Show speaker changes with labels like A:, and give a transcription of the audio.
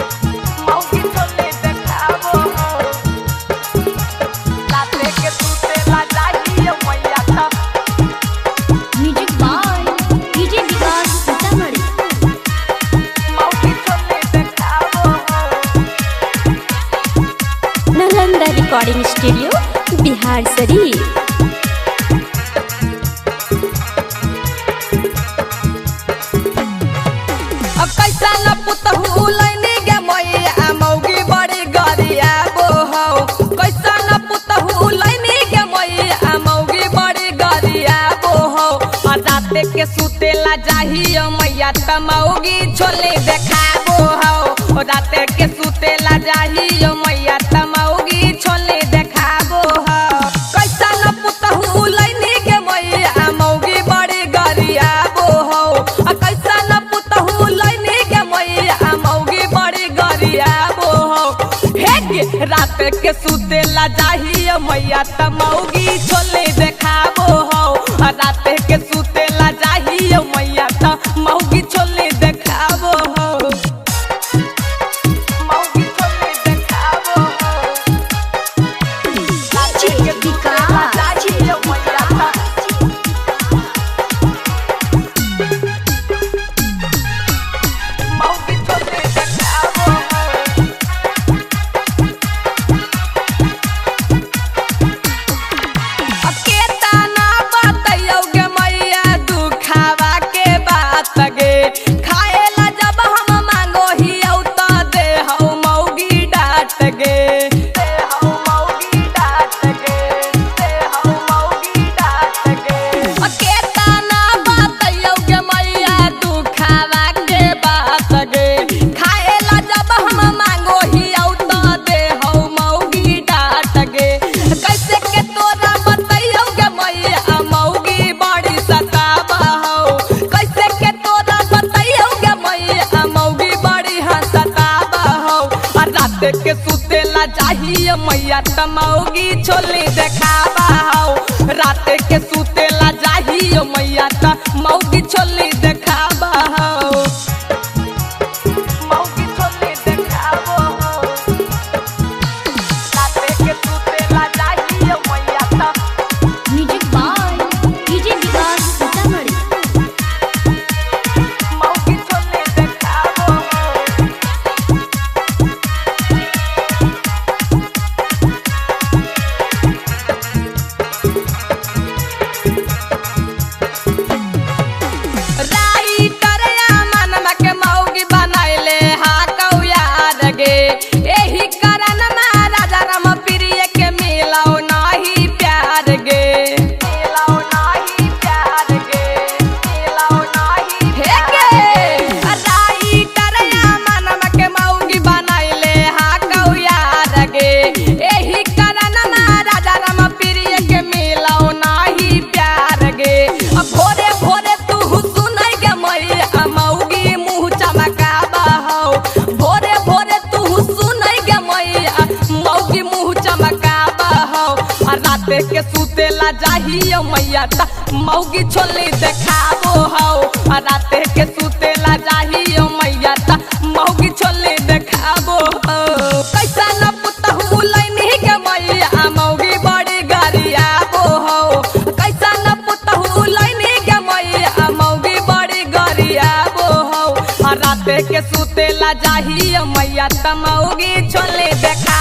A: मौगी छोले देखाबो राते के सुतेला जाही मैया त
B: म्यूजिक बाय डीजे विकास सीतामढ़ी।
A: मौगी छोले देखाबो
B: नालंदा रिकॉर्डिंग स्टूडियो बिहार शरीफ।
A: अब कैसा न पुतहु लैनी गे मैया मौगी बड़ी गरियाबो हौ कैसा न पुतहु लैनी गे मैया मौगी बड़ी गरियाबो हौ राते के सुतेला जाही मैया त मौगी छोले देखाबो हौ राते के सुतेला जाही मैया त मौगी छोले देखाबो हौ कैसा न पुतहु लैनी गे मैया मौगी बड़ी गरियाबो हौ कैसा न पुतहु लैनी गे मैया मौगी बड़ी गरियाबो हौ हे गे रात के सुतेला जाही मैया त मौगी छोले देखाबो हौ रात के सुतेला जाही मैया त मौगी छोले देखाबो हौ मौगी छोले देखाबो हौ रात के सुतेला जाही मैया त मौगी छोले देखाबो हौ अकेता ना बतैयो गे मैया दुखावा के बात गे खाएला जब हम मांगो हियौ त दे हौ मौगी डांट गे दे हौ मौगी डांट गे दे हौ मौगी डांट गे अकेता ना बतैयो गे मैया दुखावा के बात गे खाएला जब हम मांगो हियौ त दे हौ मौगी डांट गे कैसे के तोरा बतैयो गे मैया मौगी बड़ी सतावा हौ कैसे के तोरा बतैयो गे मैया मौगी बड़ी सतावा हौ रात के सुतेला जाही मैया त मौगी छोले देखावा हौ रात के सुतेला जाही मैया त मौगी छोले देखावा हौ मौगी छोले देखाबो हौ रात के सुतेला जाही मैया त
B: म्यूजिक बाय डीजे विकास सीतामढ़ी।
A: मौगी छोले देखाबो हौ राई करया मनम के मौगी बनाइले हा कौयार गे एही कारण राजा राम प्रिय के मिलौ नाही प्यार गे मिलौ नाही प्यार गे मिलौ नाही हे गे राई करया मनम के मौगी बनाइले हा कौयार गे एही कारण राजा राम प्रिय के मिलौ नाही प्यार गे भोरे भोरे तू सुनै गे मैया मौगी मुँह चमकाबा हौ भोरे भोरे तू सुनै गे मैया मौगी मुँह चमकाबा हौ रात के सुतेला जाही मैया त मौगी छोले देखाबो हौ रात के सुतेला जाही मैया त मौगी छोले देखाबो हौ कैसा न पुतहु लैनी गे मैया मौगी बड़ी गरियाबो हौ कैसा न पुतहु लैनी गे मैया मौगी बड़ी गरियाबो हौ रात के सुतेला जाही मैया त मौगी छोले देखा